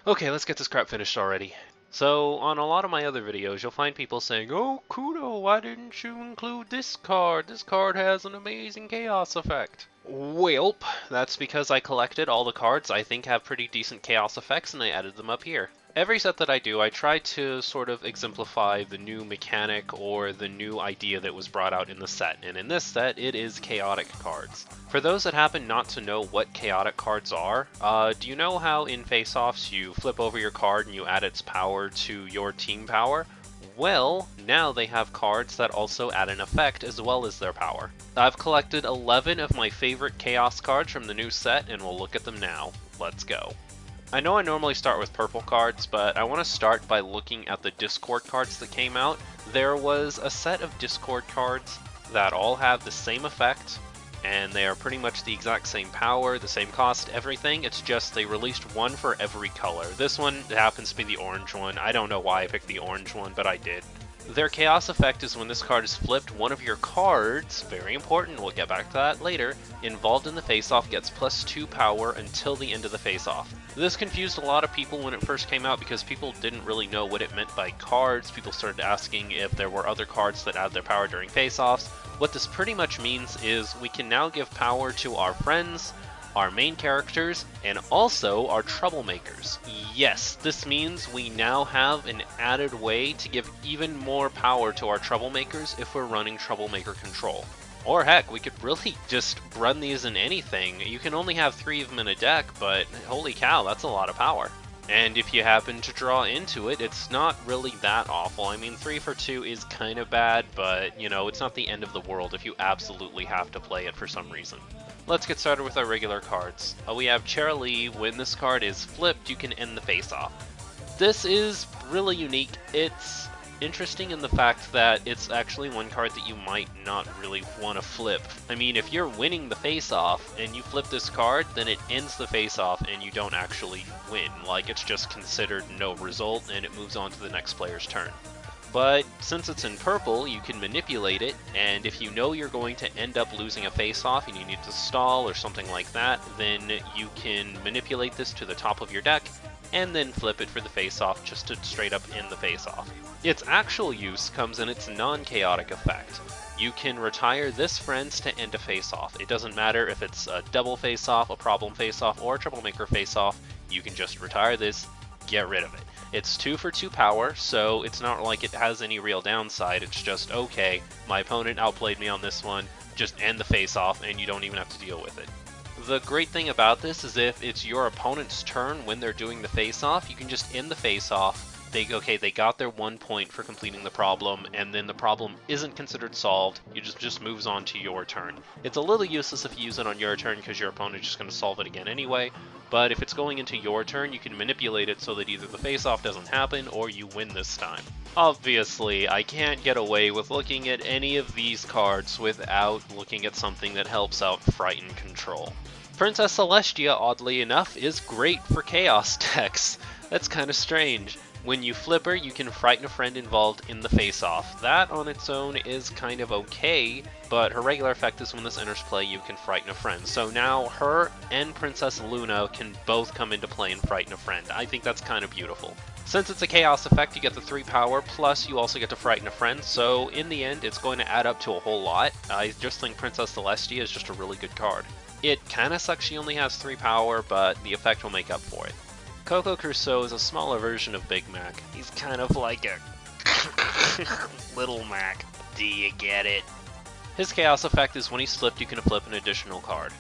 Okay, let's get this crap finished already. So, on a lot of my other videos, you'll find people saying, "Oh, Kudo, why didn't you include this card? This card has an amazing chaos effect." Welp, that's because I collected all the cards I think have pretty decent chaos effects and I added them up here. Every set that I do, I try to sort of exemplify the new mechanic or the new idea that was brought out in the set, and in this set, it is chaotic cards. For those that happen not to know what chaotic cards are, do you know how in face-offs you flip over your card and you add its power to your team power? Well, now they have cards that also add an effect as well as their power. I've collected 11 of my favorite Chaos cards from the new set, and we'll look at them now. Let's go. I know I normally start with purple cards, but I want to start by looking at the Discord cards that came out. There was a set of Discord cards that all have the same effect, and they are pretty much the exact same power, the same cost, everything. It's just they released one for every color. This one happens to be the orange one. I don't know why I picked the orange one, but I did. Their chaos effect is when this card is flipped, one of your cards, very important, we'll get back to that later, involved in the face-off gets +2 power until the end of the face-off. This confused a lot of people when it first came out because people didn't really know what it meant by cards. People started asking if there were other cards that add their power during face-offs. What this pretty much means is we can now give power to our friends, our main characters, and also our troublemakers. Yes, this means we now have an added way to give even more power to our troublemakers if we're running troublemaker control. Or heck, we could really just run these in anything. You can only have 3 of them in a deck, but holy cow, that's a lot of power. And if you happen to draw into it, it's not really that awful. I mean, 3 for 2 is kind of bad, but, you know, it's not the end of the world if you absolutely have to play it for some reason. Let's get started with our regular cards. We have Cheryl. When this card is flipped, you can end the face-off. This is really unique. It's interesting in the fact that it's actually one card that you might not really want to flip. I mean, if you're winning the face-off and you flip this card, then it ends the face-off and you don't actually win. Like, it's just considered no result and it moves on to the next player's turn. But since it's in purple, you can manipulate it, and if you know you're going to end up losing a face-off and you need to stall or something like that, then you can manipulate this to the top of your deck and then flip it for the face-off just to straight up end the face-off. Its actual use comes in its non-chaotic effect. You can retire this friends to end a face-off. It doesn't matter if it's a double face-off, a problem face-off, or a troublemaker face-off, you can just retire this, get rid of it. It's 2 for 2 power, so it's not like it has any real downside. It's just, okay, my opponent outplayed me on this one, just end the face-off, and you don't even have to deal with it. The great thing about this is if it's your opponent's turn when they're doing the face-off, you can just end the face-off. They got their 1 point for completing the problem, and then the problem isn't considered solved. It just moves on to your turn. It's a little useless if you use it on your turn because your opponent's just going to solve it again anyway, but if it's going into your turn, you can manipulate it so that either the face-off doesn't happen or you win this time. Obviously, I can't get away with looking at any of these cards without looking at something that helps out Frighten Control. Princess Celestia, oddly enough, is great for Chaos decks. That's kind of strange. When you flip her, you can frighten a friend involved in the face-off. That on its own is kind of okay, but her regular effect is when this enters play, you can frighten a friend. So now her and Princess Luna can both come into play and frighten a friend. I think that's kind of beautiful. Since it's a chaos effect, you get the 3 power, plus you also get to frighten a friend, so in the end, it's going to add up to a whole lot. I just think Princess Celestia is just a really good card. It kinda sucks she only has 3 power, but the effect will make up for it. Coco Crusoe is a smaller version of Big Mac. He's kind of like a Little Mac. Do you get it? His chaos effect is when he's flipped, you can flip an additional card.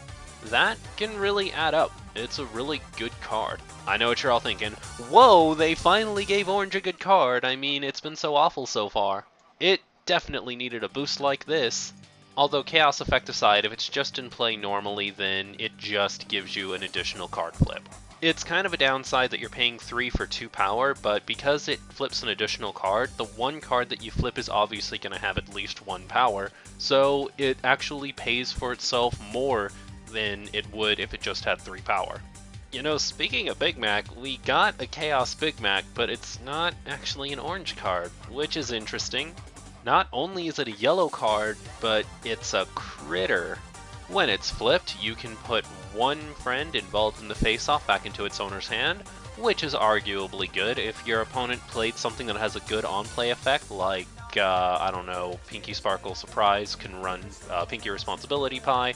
That can really add up. It's a really good card. I know what you're all thinking. Whoa, they finally gave Orange a good card. I mean, it's been so awful so far. It definitely needed a boost like this. Although chaos effect aside, if it's just in play normally, then it just gives you an additional card flip. It's kind of a downside that you're paying 3 for 2 power, but because it flips an additional card, the one card that you flip is obviously going to have at least 1 power, so it actually pays for itself more than it would if it just had 3 power. You know, speaking of Big Mac, we got a Chaos Big Mac, but it's not actually an orange card, which is interesting. Not only is it a yellow card, but it's a critter. When it's flipped, you can put one friend involved in the face-off back into its owner's hand, which is arguably good. If your opponent played something that has a good on-play effect, like, I don't know, Pinky Sparkle Surprise can run Pinky Responsibility Pie,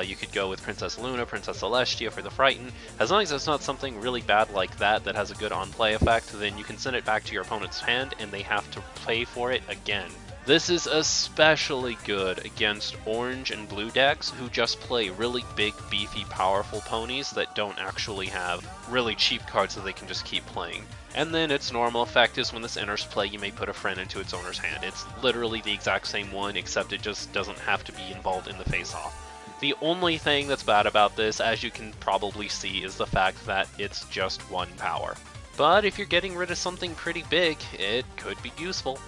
you could go with Princess Luna, Princess Celestia for the Frighten. As long as it's not something really bad like that that has a good on-play effect, then you can send it back to your opponent's hand and they have to pay for it again. This is especially good against orange and blue decks who just play really big, beefy, powerful ponies that don't actually have really cheap cards that they can just keep playing. And then its normal effect is when this enters play, you may put a friend into its owner's hand. It's literally the exact same one, except it just doesn't have to be involved in the face-off. The only thing that's bad about this, as you can probably see, is the fact that it's just 1 power. But if you're getting rid of something pretty big, it could be useful.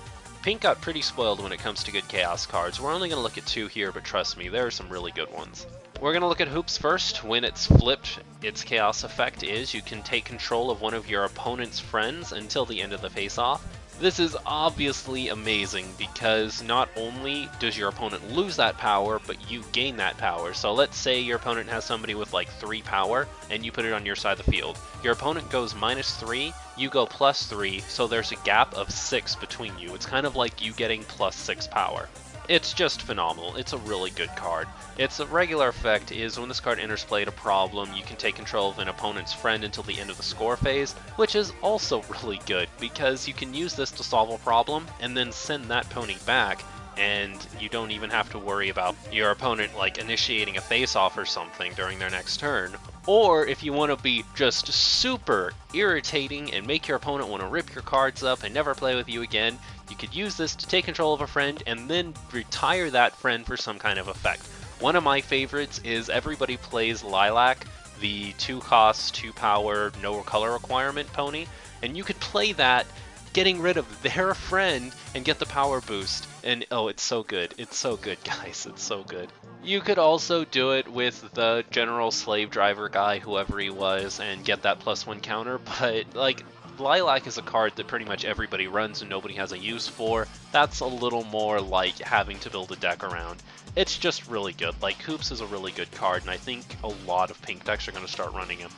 Pink got pretty spoiled when it comes to good Chaos cards. We're only going to look at 2 here, but trust me, there are some really good ones. We're going to look at Hoops first. When it's flipped, its Chaos effect is you can take control of one of your opponent's friends until the end of the face-off. This is obviously amazing because not only does your opponent lose that power, but you gain that power. So let's say your opponent has somebody with like 3 power and you put it on your side of the field. Your opponent goes -3, you go +3, so there's a gap of 6 between you. It's kind of like you getting +6 power. It's just phenomenal. It's a really good card. Its regular effect is when this card enters play at a problem, you can take control of an opponent's friend until the end of the score phase, which is also really good because you can use this to solve a problem and then send that pony back, and you don't even have to worry about your opponent like initiating a face-off or something during their next turn. Or if you want to be just super irritating and make your opponent want to rip your cards up and never play with you again, you could use this to take control of a friend and then retire that friend for some kind of effect. One of my favorites is everybody plays Lilac, the 2-cost, 2-power, no color requirement pony, and you could play that getting rid of their friend and get the power boost. And oh, it's so good. It's so good, guys. It's so good. You could also do it with the general slave driver guy, whoever he was, and get that +1 counter, but like, Lilac is a card that pretty much everybody runs and nobody has a use for. That's a little more like having to build a deck around. It's just really good. Like, Hoops is a really good card, and I think a lot of pink decks are going to start running him.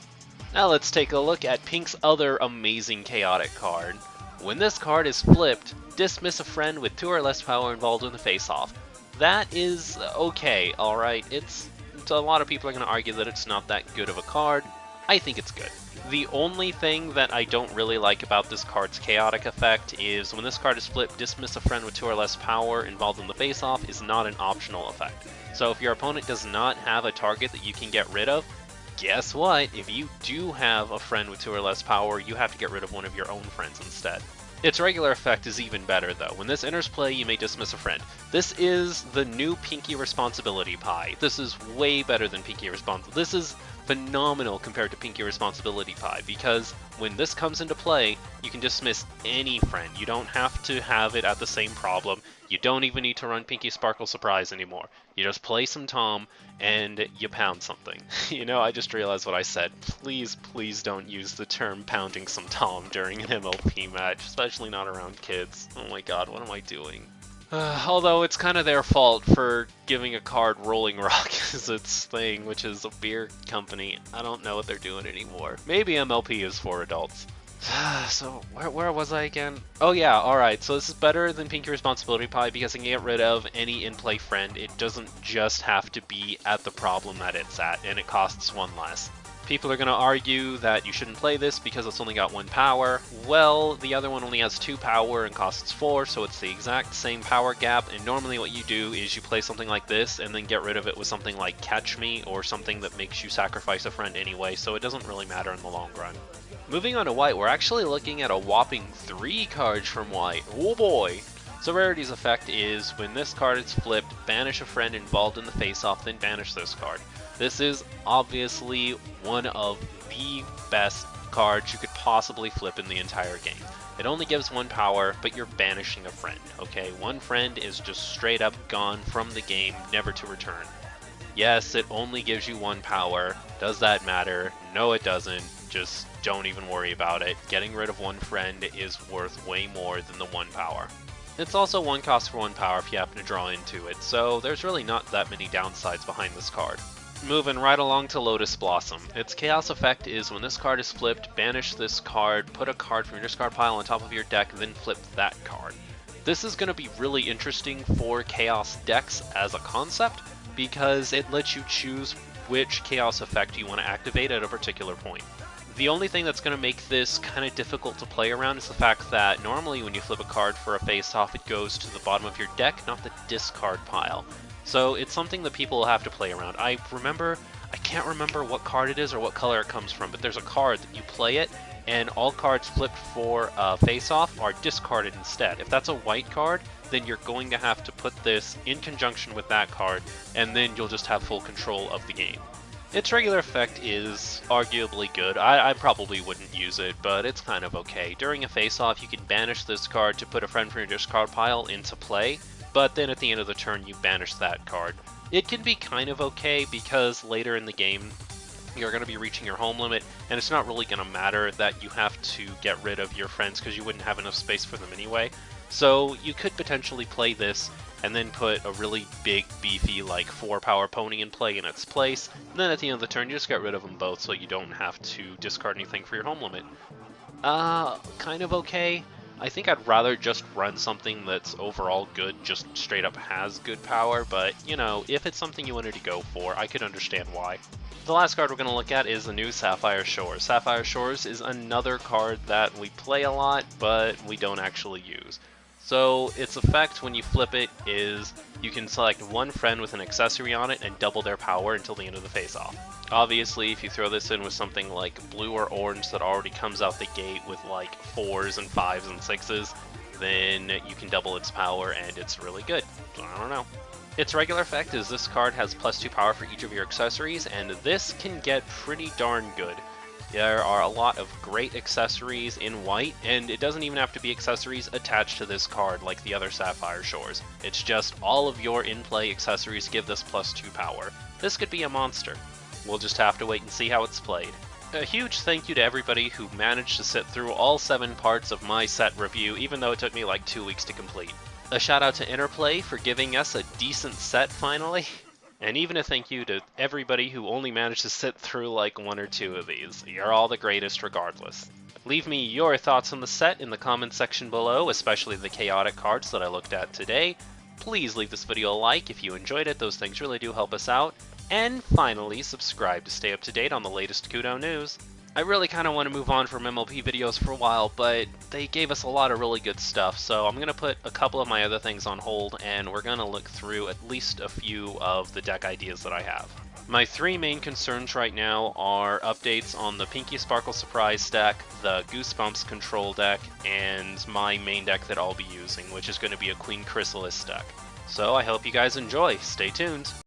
Now let's take a look at Pink's other amazing chaotic card. When this card is flipped, dismiss a friend with 2 or less power involved in the face-off. That is okay, alright. It's a lot of people are going to argue that it's not that good of a card. I think it's good. The only thing that I don't really like about this card's chaotic effect is when this card is flipped, dismiss a friend with 2 or less power involved in the face-off is not an optional effect. So if your opponent does not have a target that you can get rid of, guess what? If you do have a friend with 2 or less power, you have to get rid of one of your own friends instead. Its regular effect is even better though. When this enters play, you may dismiss a friend. This is the new Pinky Responsibility Pie. This is way better than Pinky Responsibility. This is phenomenal compared to Pinky Responsibility Pie because when this comes into play, you can dismiss any friend. You don't have to have it at the same problem. You don't even need to run Pinky Sparkle Surprise anymore. You just play some Tom and you pound something. You know, I just realized what I said. Please, please don't use the term pounding some Tom during an MLP match, especially not around kids. Oh my god, what am I doing? Although it's kind of their fault for giving a card Rolling Rock as its thing, which is a beer company. I don't know what they're doing anymore. Maybe MLP is for adults. So, where was I again? Oh yeah, alright, so this is better than Pinky Responsibility Pie because it can get rid of any in-play friend. It doesn't just have to be at the problem that it's at, and it costs 1 less. People are going to argue that you shouldn't play this because it's only got 1 power. Well, the other one only has 2 power and costs 4, so it's the exact same power gap, and normally what you do is you play something like this and then get rid of it with something like Catch Me or something that makes you sacrifice a friend anyway, so it doesn't really matter in the long run. Moving on to white, we're actually looking at a whopping 3 cards from white. Oh boy! So Rarity's effect is, when this card is flipped, banish a friend involved in the face-off, then banish this card. This is obviously one of the best cards you could possibly flip in the entire game. It only gives 1 power, but you're banishing a friend, okay? 1 friend is just straight up gone from the game, never to return. Yes, it only gives you 1 power. Does that matter? No, it doesn't. Just don't even worry about it. Getting rid of 1 friend is worth way more than the 1 power. It's also 1 cost for 1 power if you happen to draw into it, so there's really not that many downsides behind this card. Moving right along to Lotus Blossom. Its chaos effect is when this card is flipped, banish this card, put a card from your discard pile on top of your deck, then flip that card. This is going to be really interesting for chaos decks as a concept, because it lets you choose which chaos effect you want to activate at a particular point. The only thing that's going to make this kind of difficult to play around is the fact that normally when you flip a card for a face-off, it goes to the bottom of your deck, not the discard pile. So it's something that people will have to play around. I can't remember what card it is or what color it comes from, but there's a card that you play it, and all cards flipped for face-off are discarded instead. If that's a white card, then you're going to have to put this in conjunction with that card, and then you'll just have full control of the game. Its regular effect is arguably good. I probably wouldn't use it, but it's kind of okay. During a face-off, you can banish this card to put a friend from your discard pile into play, but then at the end of the turn, you banish that card. It can be kind of okay because later in the game, you're going to be reaching your home limit, and it's not really going to matter that you have to get rid of your friends because you wouldn't have enough space for them anyway. So you could potentially play this and then put a really big, beefy, like 4-power pony in play in its place, and then at the end of the turn, you just get rid of them both so you don't have to discard anything for your home limit. Kind of okay. I think I'd rather just run something that's overall good, just straight up has good power, but, you know, if it's something you wanted to go for, I could understand why. The last card we're going to look at is the new Sapphire Shores. Sapphire Shores is another card that we play a lot, but we don't actually use. So its effect when you flip it is you can select one friend with an accessory on it and double their power until the end of the face-off. Obviously, if you throw this in with something like blue or orange that already comes out the gate with like 4s and 5s and 6s, then you can double its power and it's really good. I don't know. Its regular effect is this card has +2 power for each of your accessories, and this can get pretty darn good. There are a lot of great accessories in white, and it doesn't even have to be accessories attached to this card like the other Sapphire Shores. It's just all of your in-play accessories give this +2 power. This could be a monster. We'll just have to wait and see how it's played. A huge thank you to everybody who managed to sit through all 7 parts of my set review, even though it took me like 2 weeks to complete. A shout out to Interplay for giving us a decent set finally. And even a thank you to everybody who only managed to sit through like 1 or 2 of these. You're all the greatest regardless. Leave me your thoughts on the set in the comments section below, especially the chaotic cards that I looked at today. Please leave this video a like if you enjoyed it, those things really do help us out. And finally, subscribe to stay up to date on the latest Kudo news. I really kind of want to move on from MLP videos for a while, but they gave us a lot of really good stuff, so I'm going to put a couple of my other things on hold, and we're going to look through at least a few of the deck ideas that I have. My 3 main concerns right now are updates on the Pinky Sparkle Surprise deck, the Goosebumps Control deck, and my main deck that I'll be using, which is going to be a Queen Chrysalis deck. So I hope you guys enjoy. Stay tuned.